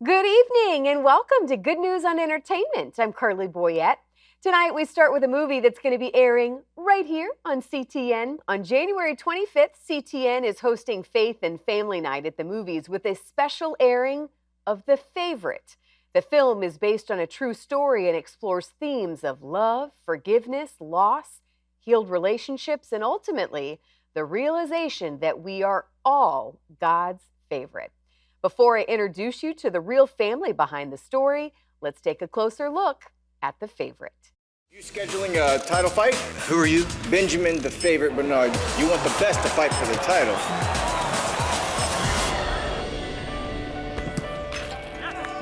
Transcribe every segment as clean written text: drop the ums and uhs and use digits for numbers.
Good evening and welcome to Good News on Entertainment. I'm Carley Boyette. Tonight we start with a movie that's going to be airing right here on CTN. On January 25th, CTN is hosting Faith and Family Night at the movies with a special airing of The Favorite. The film is based on a true story and explores themes of love, forgiveness, loss, healed relationships, and ultimately the realization that we are all God's favorite. Before I introduce you to the real family behind the story, let's take a closer look at The Favorite. You scheduling a title fight? Who are you? Benjamin the Favorite Benard. You want the best to fight for the title.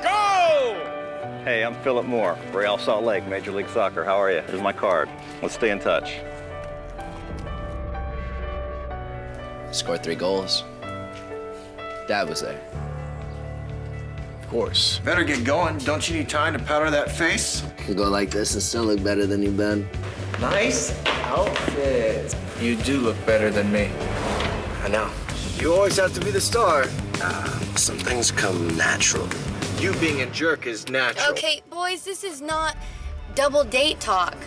Go! Hey, I'm Philip Moore, Real Salt Lake, Major League Soccer. How are you? Here's my card. Let's stay in touch. Scored 3 goals. Dad was there. Of course. Better get going. Don't you need time to powder that face? You go like this and still look better than you've been. Nice outfit. You do look better than me. I know. You always have to be the star. Some things come natural. You being a jerk is natural. Okay, boys, this is not double date talk.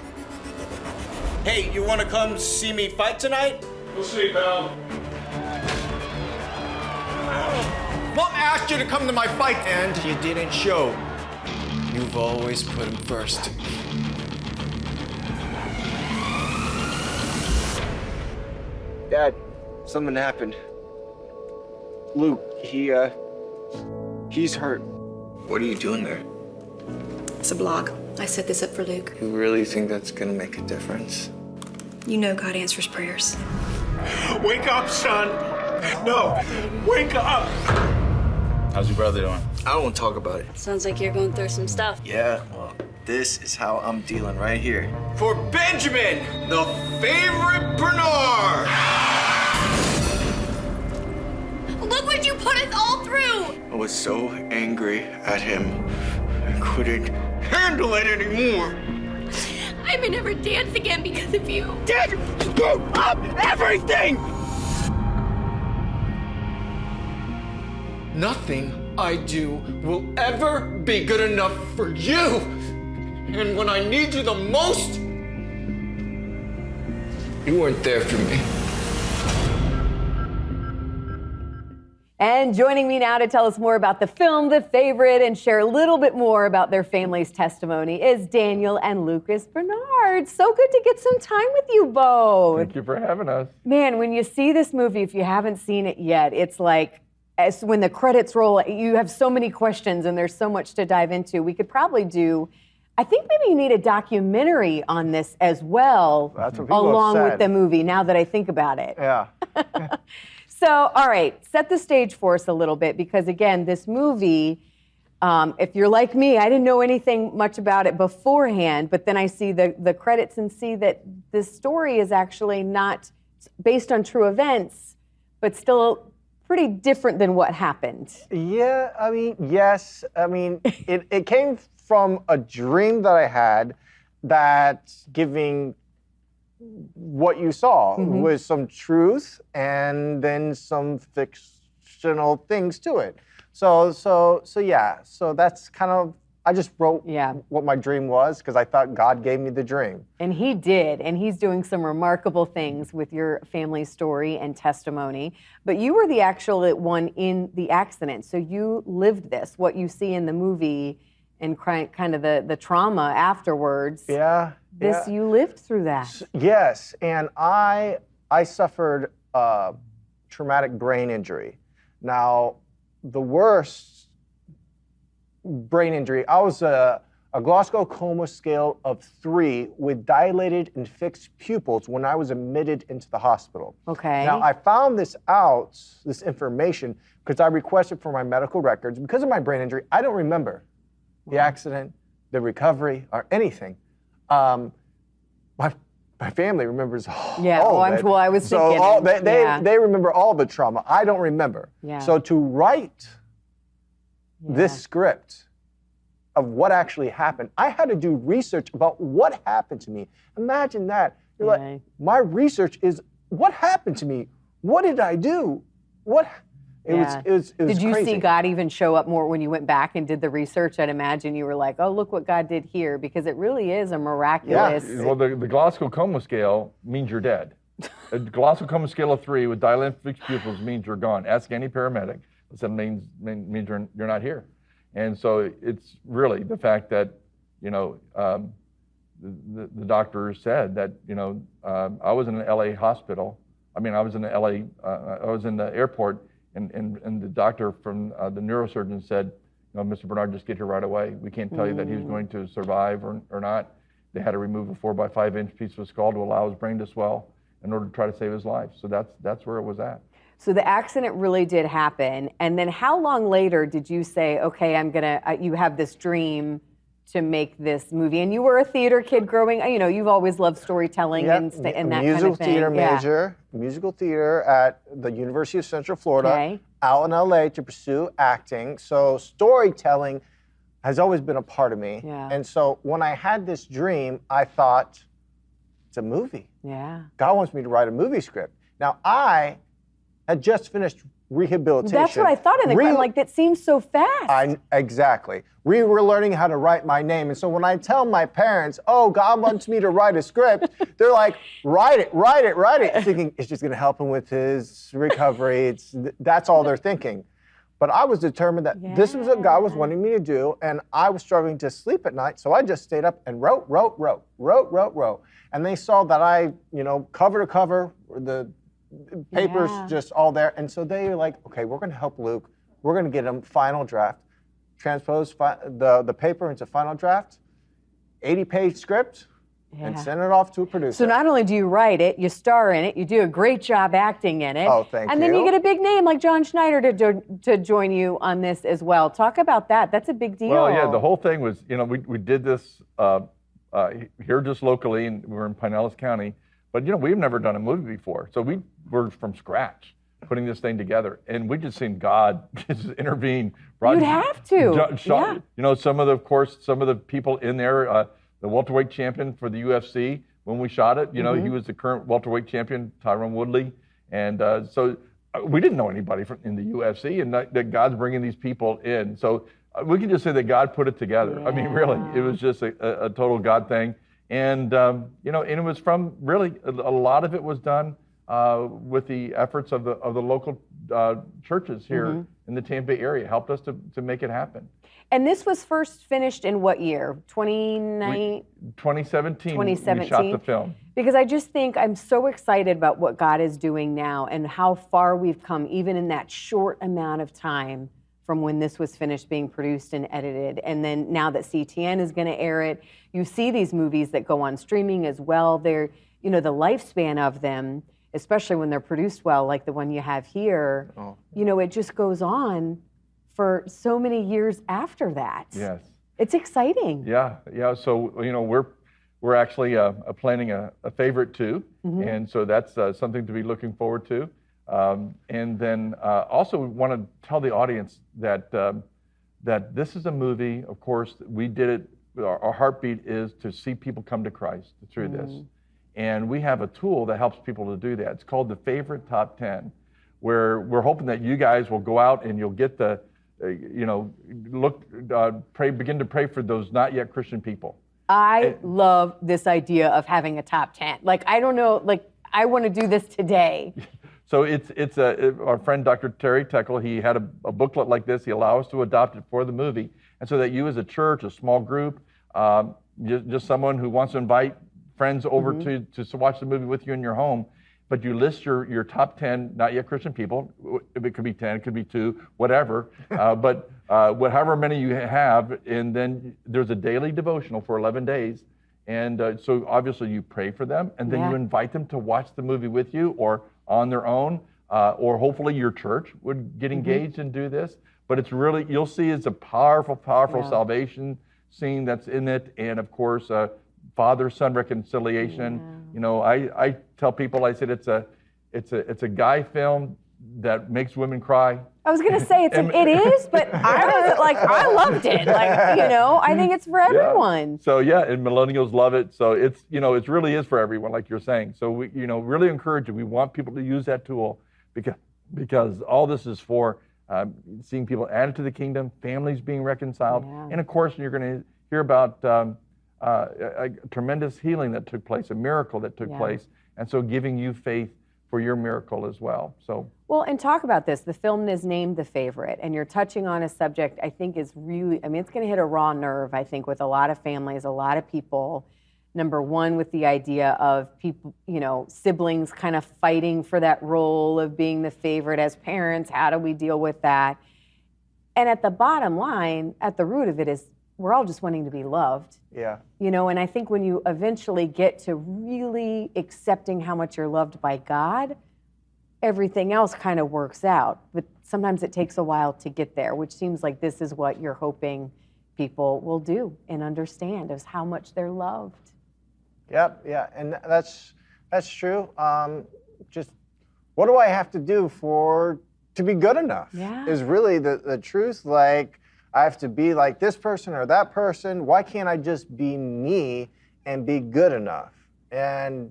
Hey, you want to come see me fight tonight? We'll see, pal. Mom asked you to come to my fight, and you didn't show. You've always put him first. Dad, something happened. Luke, he's hurt. What are you doing there? It's a blog. I set this up for Luke. You really think that's gonna make a difference? You know God answers prayers. Wake up, son! No, wake up! How's your brother doing? I don't want to talk about it. Sounds like you're going through some stuff. Yeah, well, this is how I'm dealing right here. For Benjamin, the Favorite Bernard! Look what you put us all through! I was so angry at him, I couldn't handle it anymore. I may never dance again because of you. Dad, screw up everything! Nothing I do will ever be good enough for you. And when I need you the most, you weren't there for me. And joining me now to tell us more about the film, The Favorite, and share a little bit more about their family's testimony is Daniel and Lucas Benard. So good to get some time with you both. Thank you for having us. Man, when you see this movie, if you haven't seen it yet, it's like, as when the credits roll, you have so many questions and there's so much to dive into. We could probably do, I think maybe you need a documentary on this as well, That's what people along have said. with the movie, now that I think about it. Yeah. So, all right, set the stage for us a little bit, because again, this movie, if you're like me, I didn't know anything much about it beforehand, but then I see the credits and see that this story is actually not based on true events, but still pretty different than what happened. Yeah, I mean, yes. I mean, it came from a dream that I had that giving what you saw was some truth and then some fictional things to it. So yeah. So that's kind of, I just wrote what my dream was because I thought God gave me the dream. And he did, and he's doing some remarkable things with your family's story and testimony. But you were the actual one in the accident, so you lived this, what you see in the movie, and kind of the trauma afterwards. Yeah. You lived through that. Yes, and I suffered traumatic brain injury. Now, the worst brain injury, I was a Glasgow Coma scale of 3 with dilated and fixed pupils when I was admitted into the hospital. Okay. Now, I found this information, because I requested for my medical records. Because of my brain injury, I don't remember the accident, the recovery, or anything. My family remembers all of it. Well, I was thinking. So they remember all the trauma. I don't remember. Yeah. So to write this script of what actually happened, I had to do research about what happened to me. Imagine that. You're like, my research is what happened to me? What did I do? It was Did you crazy. see God even show up more when you went back and did the research? I'd imagine you were like, oh, look what God did here, because it really is a miraculous. Yeah. Well, the Glasgow Coma Scale means you're dead. A Glasgow Coma Scale of 3 with dilated fixed pupils means you're gone. Ask any paramedic. It means you're not here. And so it's really the fact that, the doctor said that, I was in an LA hospital. I was in the I was in the airport, and the doctor from the neurosurgeon said, Mr. Benard, just get here right away. We can't tell you that he was going to survive or not. They had to remove a 4 by 5 inch piece of skull to allow his brain to swell in order to try to save his life. So that's where it was at. So the accident really did happen. And then how long later did you say, okay, you have this dream to make this movie? And you were a theater kid growing, you've always loved storytelling and that kind of thing. Musical theater major, musical theater at the University of Central Florida, out in LA to pursue acting. So storytelling has always been a part of me. Yeah. And so when I had this dream, I thought, it's a movie. Yeah. God wants me to write a movie script. Now, I had just finished rehabilitation. That's what I thought in the that seems so fast. Exactly. We were learning how to write my name. And so when I tell my parents, oh, God wants me to write a script, they're like, write it. Thinking it's just going to help him with his recovery. That's all they're thinking. But I was determined that this was what God was wanting me to do, and I was struggling to sleep at night, so I just stayed up and wrote. And they saw that I, cover to cover, the papers just all there. And so they were like, okay, we're going to help Luke. We're going to get him final draft, transpose the paper into final draft, 80-page script, and send it off to a producer. So not only do you write it, you star in it, you do a great job acting in it. Oh, thank you. And then you get a big name like John Schneider to join you on this as well. Talk about that. That's a big deal. Well, yeah, the whole thing was, we did this here just locally, and we're in Pinellas County. But, we've never done a movie before. So we were from scratch putting this thing together. And we just seen God just intervene. You'd have to. Some of the people in there, the welterweight champion for the UFC, when we shot it, he was the current welterweight champion, Tyron Woodley. And so we didn't know anybody in the UFC, and that God's bringing these people in. So we can just say that God put it together. Yeah. Really, it was just a total God thing. And, and it was from really, a lot of it was done with the efforts of the local churches here in the Tampa Bay area, helped us to make it happen. And this was first finished in what year? 2017? We shot the film. Because I just think I'm so excited about what God is doing now and how far we've come, even in that short amount of time from when this was finished being produced and edited. And then now that CTN is going to air it, you see these movies that go on streaming as well. They're, the lifespan of them, especially when they're produced well, like the one you have here, it just goes on for so many years after that. Yes. It's exciting. Yeah. So, we're actually planning a favorite too. And so that's something to be looking forward to. And then also want to tell the audience that this is a movie, of course, we did it, our heartbeat is to see people come to Christ through this. And we have a tool that helps people to do that. It's called the Favorite Top 10, where we're hoping that you guys will go out and you'll get the, begin to pray for those not yet Christian people. I love this idea of having a top 10. I don't know, I want to do this today. So it's our friend Dr. Terry Teckle, he had a booklet like this. He allowed us to adopt it for the movie. And so that you as a church, a small group, just someone who wants to invite friends over to watch the movie with you in your home, but you list your top 10 not yet Christian people. It could be 10, it could be 2, whatever. But however many you have, and then there's a daily devotional for 11 days. And so obviously you pray for them, and then you invite them to watch the movie with you or on their own, or hopefully your church would get engaged and do this. But it's really, you'll see it's a powerful salvation scene that's in it. And of course, father-son reconciliation. I tell people, I said it's a guy film that makes women cry. I was gonna say it is, but I loved it. I think it's for everyone. Yeah. So and millennials love it. So it really is for everyone, like you're saying. So we, really encourage you. We want people to use that tool because all this is for seeing people added to the kingdom, families being reconciled, Yeah. and of course you're going to hear about a tremendous healing that took place, a miracle that took place, and so giving you faith for your miracle as well. So. Well, and talk about this. The film is named The Favorite, and you're touching on a subject I think is really, I mean, it's going to hit a raw nerve, I think, with a lot of families, a lot of people. Number one, with the idea of people, you know, siblings kind of fighting for that role of being the favorite as parents. How do we deal with that? And at the bottom line, at the root of it is we're all just wanting to be loved. Yeah. You know, and I think when you eventually get to really accepting how much you're loved by God, everything else kind of works out. But sometimes it takes a while to get there, which seems like this is what you're hoping people will do and understand, is how much they're loved. Yep, yeah, and that's true. Just what do I have to do to be good enough? Yeah. Is really the truth. Like, I have to be like this person or that person. Why can't I just be me and be good enough? And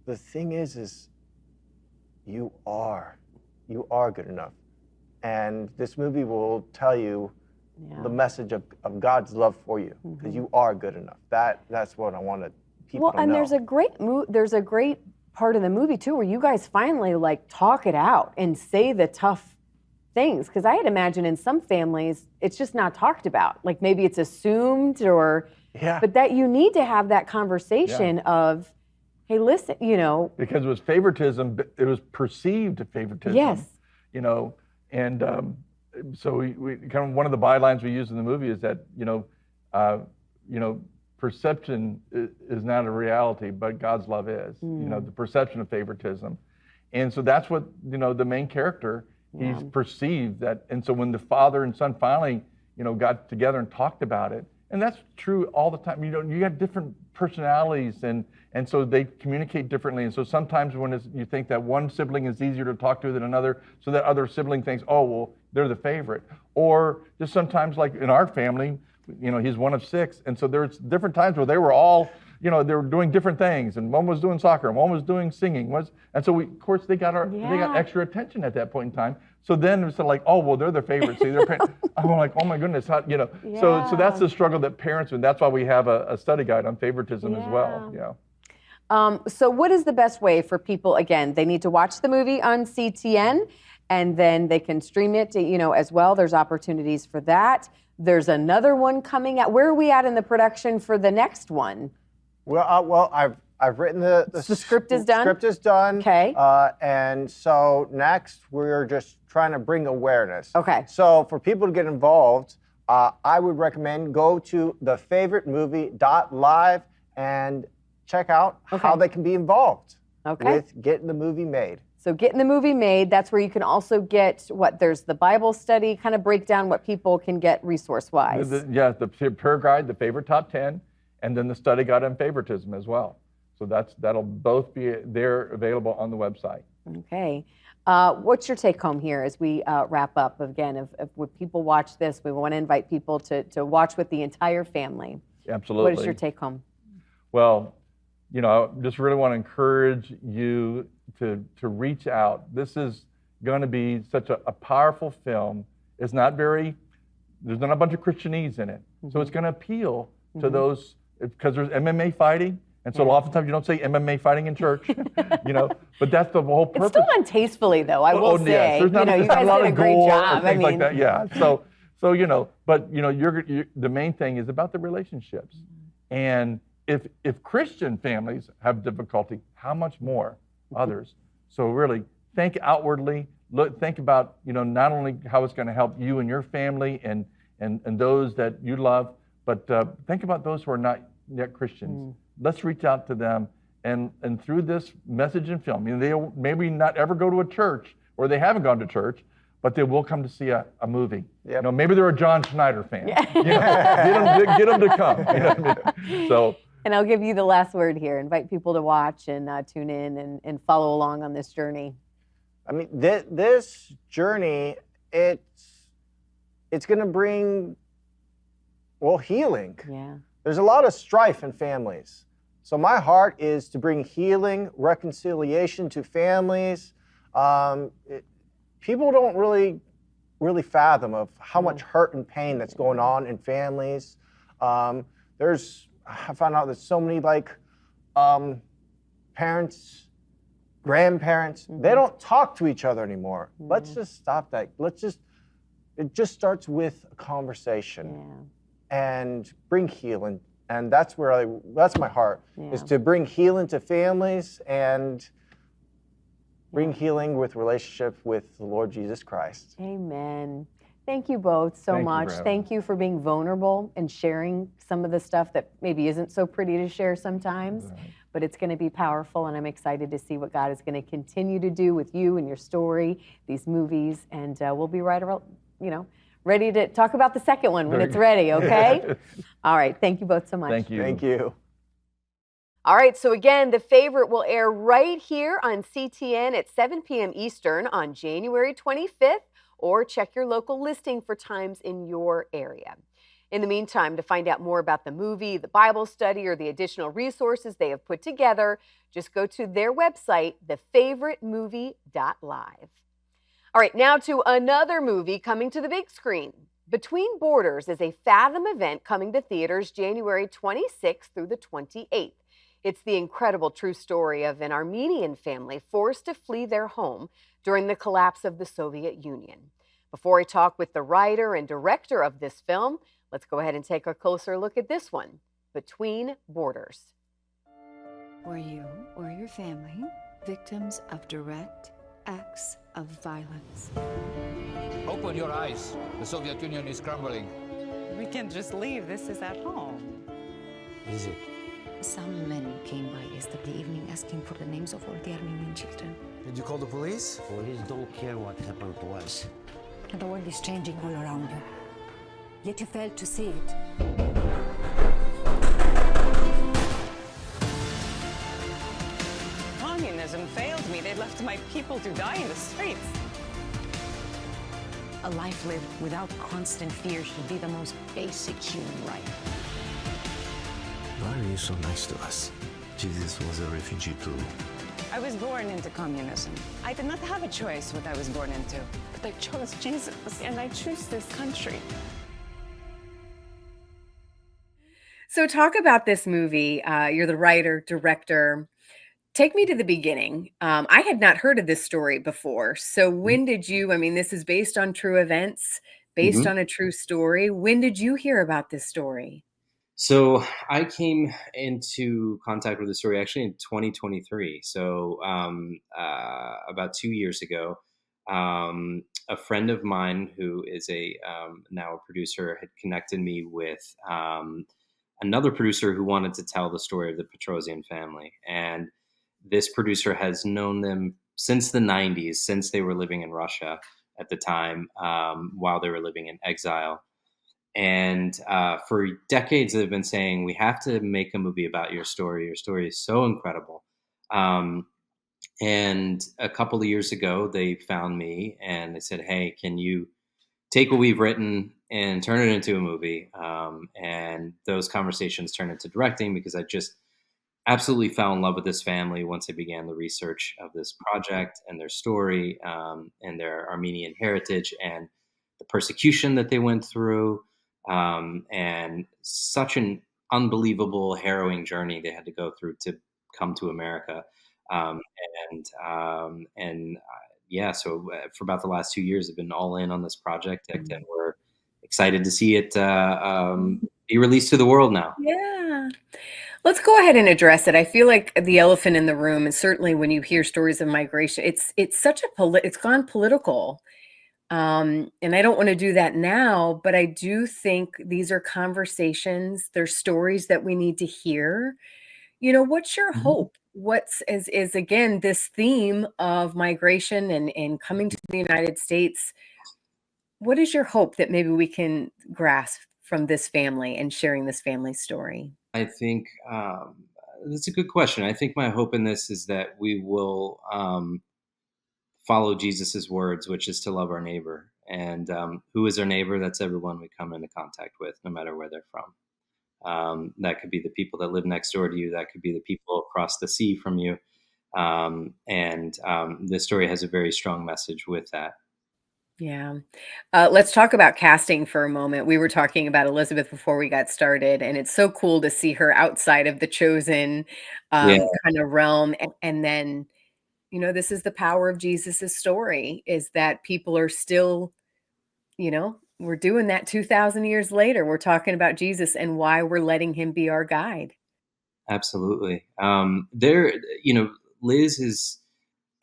the thing is you are good enough. And this movie will tell you the message of God's love for you, because you are good enough. That's what I wanted people to know. Well, and there's a great part of the movie too, where you guys finally like talk it out and say the tough things, because I had imagined in some families it's just not talked about. Like maybe it's assumed, or but that you need to have that conversation of, hey, listen, you know, because it was favoritism, it was perceived favoritism. Yes. You know, and so we kind of, one of the bylines we use in the movie is that, you know, perception is not a reality, but God's love is. You know, the perception of favoritism. And so that's what, you know, the main character, he's perceived that. And so when the father and son finally, you know, got together and talked about it, and that's true all the time. You know, you got different personalities, and so they communicate differently. And so sometimes when you think that one sibling is easier to talk to than another, so that other sibling thinks, oh, well, they're the favorite. Or just sometimes, like in our family, you know, he's one of 6, and so there's different times where they were all, you know, they were doing different things, and one was doing soccer, and one was doing singing, and so of course they got extra attention at that point in time. So then it's like, oh, well, they're the favorite. See, they're I'm like, oh my goodness, how, you know. So that's the struggle that parents, and that's why we have a study guide on favoritism as well. Yeah. So what is the best way for people? Again, they need to watch the movie on CTN, and then they can stream it, you know, as well. There's opportunities for that. There's another one coming out. Where are we at in the production for the next one? Well, I've written the script is done? Script is done. Okay. And so next we're just trying to bring awareness. Okay. So for people to get involved, I would recommend go to thefavoritemovie.live and check out how they can be involved with getting the movie made. So getting the movie made, that's where you can also get there's the Bible study, kind of break down what people can get resource-wise. The prayer guide, the favorite top 10, and then the study guide on favoritism as well. So that'll both be there, available on the website. Okay. What's your take home here as we wrap up? Again, if when people watch this, we want to invite people to watch with the entire family. Absolutely. What is your take home? Well, you know, I just really want to encourage you to reach out. This is going to be such a powerful film. There's not a bunch of Christianese in it. So it's going to appeal to those, because there's MMA fighting. And so oftentimes you don't say MMA fighting in church, you know, but that's the whole purpose. It's still done tastefully, though, I will say. There's not, you know, you guys did a great job. Things like that, yeah. So you know, but you know, the main thing is about the relationships. And if Christian families have difficulty, how much more others? So really, think outwardly. Think about, you know, not only how it's going to help you and your family and those that you love, but think about those who are not yet Christians. Let's reach out to them, and through this message and film, you know, they'll maybe not ever go to a church, or they haven't gone to church, but they will come to see a movie. Yep. You know, maybe they're a John Schneider fan. You know, get them to come. You know what I mean? So. And I'll give you the last word here. Invite people to watch and tune in and follow along on this journey. I mean, this journey, it's going to bring, well, healing. Yeah. There's a lot of strife in families. So my heart is to bring healing, reconciliation to families. people don't really fathom of how much hurt and pain that's going on in families. I found out there's so many parents, grandparents, they don't talk to each other anymore. Let's just stop that. It just starts with a conversation and bring healing. And that's that's my heart, is to bring healing to families and bring healing with relationship with the Lord Jesus Christ. Amen. Thank you both so much. Thank you for being vulnerable and sharing some of the stuff that maybe isn't so pretty to share sometimes, but it's going to be powerful, and I'm excited to see what God is going to continue to do with you and your story, these movies, and we'll be right around, ready to talk about the second one when it's ready, okay? All right, thank you both so much. Thank you. Thank you. All right, so again, The Favorite will air right here on CTN at 7 p.m. Eastern on January 25th, or check your local listing for times in your area. In the meantime, to find out more about the movie, the Bible study, or the additional resources they have put together, just go to their website, thefavoritemovie.live. All right, now to another movie coming to the big screen. Between Borders is a Fathom event coming to theaters January 26th through the 28th. It's the incredible true story of an Armenian family forced to flee their home during the collapse of the Soviet Union. Before I talk with the writer and director of this film, let's go ahead and take a closer look at this one, Between Borders. Were you or your family victims of direct acts of violence? Open your eyes. The Soviet Union is crumbling. We can't just leave. This is at home. Is it? Some men came by yesterday evening asking for the names of all the Armenian children. Did you call the police? Police don't care what happened to us. The world is changing all around you. Yet you failed to see it. Communism failed me. They left my people to die in the streets. A life lived without constant fear should be the most basic human right. Why are you so nice to us? Jesus was a refugee too. I was born into communism. I did not have a choice what I was born into, but I chose Jesus, and I choose this country. So talk about this movie. You're the writer, director. Take me to the beginning. I had not heard of this story before. So when did you, this is based on true events, based on a true story. When did you hear about this story? So I came into contact with the story actually in 2023. So about 2 years ago, a friend of mine who is now a producer had connected me with another producer who wanted to tell the story of the Petrosian family. And this producer has known them since the 90s, since they were living in Russia at the time, while they were living in exile. And for decades, they've been saying, we have to make a movie about your story. Your story is so incredible. And a couple of years ago, they found me and they said, hey, can you take what we've written and turn it into a movie? And those conversations turned into directing because I just absolutely fell in love with this family once I began the research of this project and their story and their Armenian heritage and the persecution that they went through. And such an unbelievable, harrowing journey they had to go through to come to America. So for about the last 2 years, I've been all in on this project, and we're excited to see it be released to the world now. Yeah. Let's go ahead and address it. I feel like the elephant in the room, and certainly when you hear stories of migration, it's such it's gone political. And I don't want to do that now, but I do think these are conversations, they're stories that we need to hear. What's your hope? What's is again, this theme of migration and coming to the United States. What is your hope that maybe we can grasp from this family and sharing this family story? I think that's a good question. I think my hope in this is that we will follow Jesus's words, which is to love our neighbor. And who is our neighbor? That's everyone we come into contact with, no matter where they're from. That could be the people that live next door to you. That could be the people across the sea from you. And this story has a very strong message with that. Yeah. Let's talk about casting for a moment. We were talking about Elizabeth before we got started, and it's so cool to see her outside of the chosen Yeah, kind of realm. And then, this is the power of Jesus's story is that people are still, we're doing that 2,000 years later. We're talking about Jesus and why we're letting him be our guide. absolutely. Liz is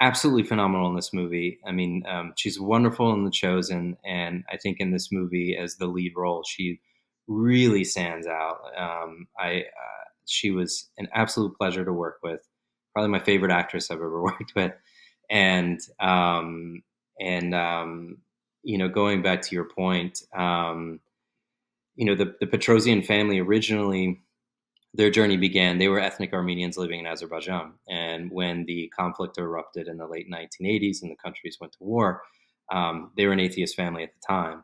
absolutely phenomenal in this movie. I mean, she's wonderful in The Chosen, and I think in this movie as the lead role, she really stands out. She was an absolute pleasure to work with. Probably my favorite actress I've ever worked with, and going back to your point, the Petrosian family originally, their journey began. They were ethnic Armenians living in Azerbaijan. And when the conflict erupted in the late 1980s and the countries went to war, they were an atheist family at the time.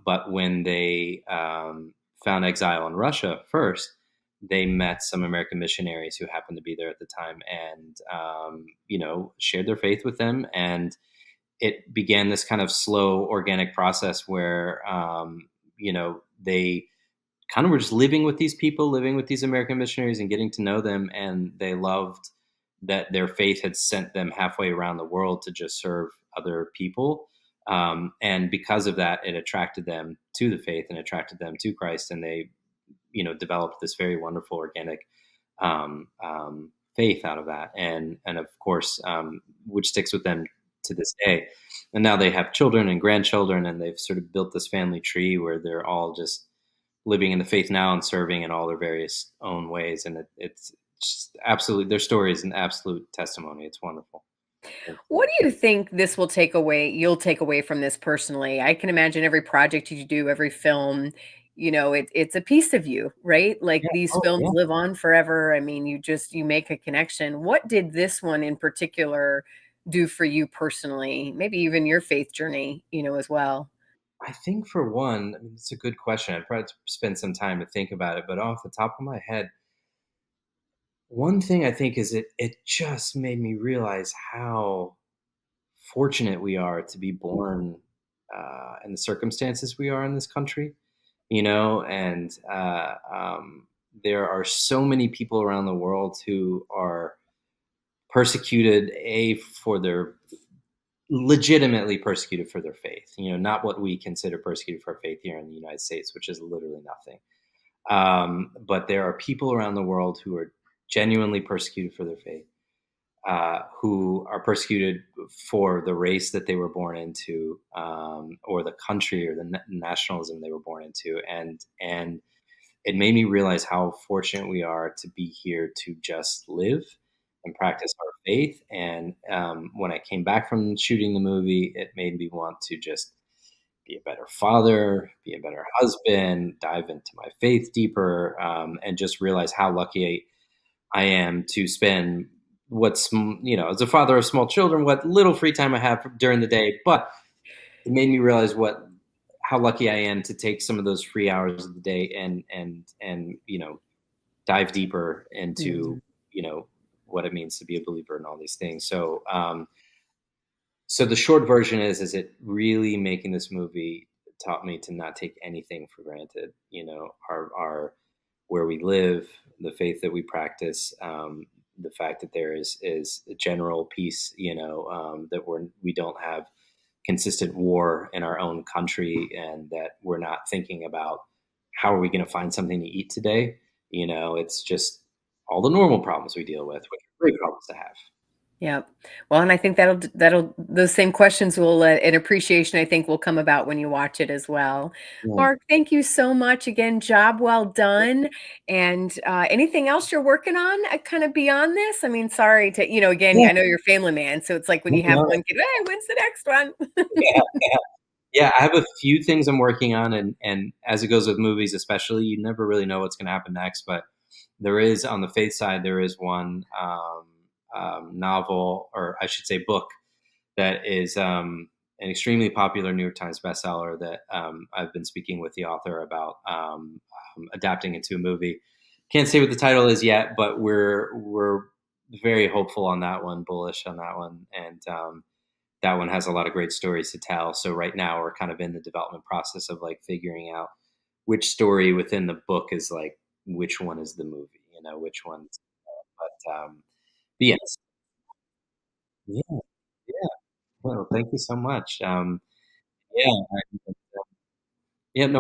But when they found exile in Russia first, they met some American missionaries who happened to be there at the time and, shared their faith with them. And it began this kind of slow, organic process where, they kind of were just living with these people, living with these American missionaries and getting to know them. And they loved that their faith had sent them halfway around the world to just serve other people. And because of that, it attracted them to the faith and attracted them to Christ. And they, developed this very wonderful organic faith out of that. And of course, which sticks with them to this day. And now they have children and grandchildren, and they've sort of built this family tree where they're all just living in the faith now and serving in all their various own ways. And it's just absolutely, their story is an absolute testimony. It's wonderful. What do you think this will take away? You'll take away from this personally. I can imagine every project you do, every film, it's a piece of you, right? Like Yeah. these Oh, films yeah. live on forever. I mean, you make a connection. What did this one in particular do for you personally? Maybe even your faith journey, as well. I think for one, I mean, it's a good question. I'd probably spend some time to think about it, but off the top of my head, one thing I think is it just made me realize how fortunate we are to be born in the circumstances we are in this country, and there are so many people around the world who are persecuted, for their legitimately persecuted for their faith, not what we consider persecuted for faith here in the United States, which is literally nothing. But there are people around the world who are genuinely persecuted for their faith, who are persecuted for the race that they were born into, or the country or the nationalism they were born into. And it made me realize how fortunate we are to be here to just live and practice our faith. And when I came back from shooting the movie, it made me want to just be a better father, be a better husband, dive into my faith deeper, and just realize how lucky I am to spend as a father of small children, what little free time I have during the day. But it made me realize how lucky I am to take some of those free hours of the day and dive deeper into, what it means to be a believer and all these things. So, so the short version is it really making this movie taught me to not take anything for granted, our where we live, the faith that we practice, the fact that there is a general peace, that we don't have consistent war in our own country, and that we're not thinking about how are we going to find something to eat today. It's just all the normal problems we deal with, which are great problems to have. Yeah. Well, and I think those same questions will, and appreciation, I think, will come about when you watch it as well. Yeah. Mark, thank you so much again. Job well done. And anything else you're working on kind of beyond this? I mean, sorry to, again, Yeah. I know you're a family man. So it's like when you have one kid, hey, when's the next one? Yeah, I have a few things I'm working on. And as it goes with movies, especially, you never really know what's going to happen next. But there is, on the faith side, there is one novel, or I should say book, that is an extremely popular New York Times bestseller that I've been speaking with the author about adapting into a movie. Can't say what the title is yet, but we're very hopeful on that one, bullish on that one, and that one has a lot of great stories to tell. So right now we're kind of in the development process of like figuring out which story within the book is like which one is the movie, which one's. But yes, yeah, yeah. Well, thank you so much. Yeah, yeah. No,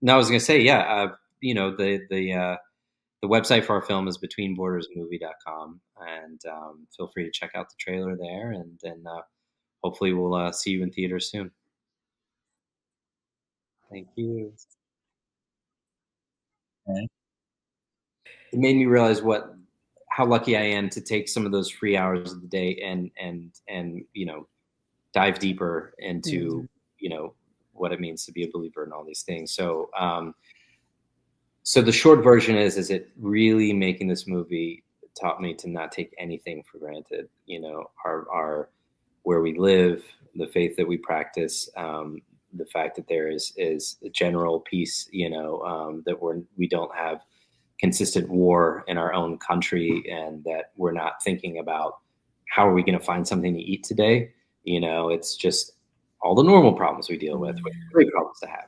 no, I was gonna say, yeah. The website for our film is betweenbordersmovie.com, and feel free to check out the trailer there, and then hopefully we'll see you in theaters soon. Thank you. Okay. It made me realize how lucky I am to take some of those free hours of the day and dive deeper into what it means to be a believer and all these things. So the short version is it really making this movie taught me to not take anything for granted. Our where we live, the faith that we practice, the fact that there is a general peace, that we don't have consistent war in our own country, and that we're not thinking about how are we going to find something to eat today. It's just all the normal problems we deal with, which are great problems to have.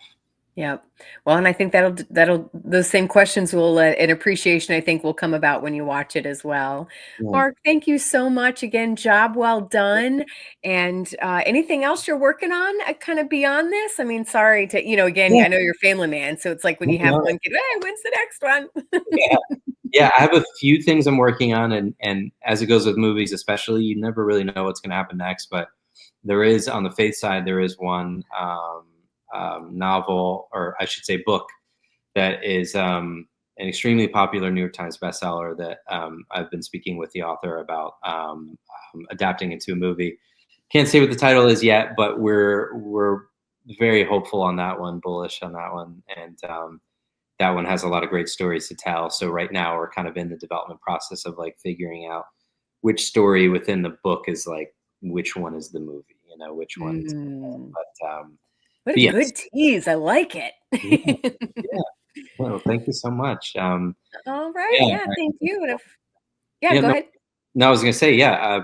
Yep. Well, and I think that'll those same questions will and appreciation, I think, will come about when you watch it as well. Yeah. Mark, thank you so much again. Job well done. And anything else you're working on kind of beyond this? I mean, sorry to, again, I know you're a family man, so it's like when you have one kid, hey, when's the next one? Yeah, I have a few things I'm working on, and as it goes with movies, especially, you never really know what's going to happen next. But there is, on the faith side, there is one novel, or I should say book, that is an extremely popular New York Times bestseller that I've been speaking with the author about adapting into a movie. Can't say what the title is yet, but we're very hopeful on that one, bullish on that one, and that one has a lot of great stories to tell. So right now we're kind of in the development process of like figuring out which story within the book is like which one is the movie, which one's. What a good tease. I like it. Yeah. Well, thank you so much. All right. Yeah, thank you. Go ahead. No, I was going to say, the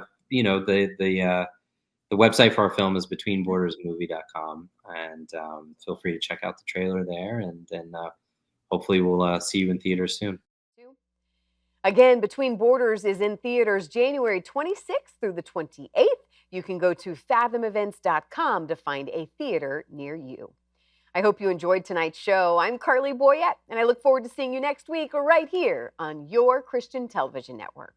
website for our film is betweenbordersmovie.com, and feel free to check out the trailer there, and then hopefully we'll see you in theaters soon. Again, Between Borders is in theaters January 26th through the 28th. You can go to fathomevents.com to find a theater near you. I hope you enjoyed tonight's show. I'm Carley Boyette, and I look forward to seeing you next week right here on your Christian Television Network.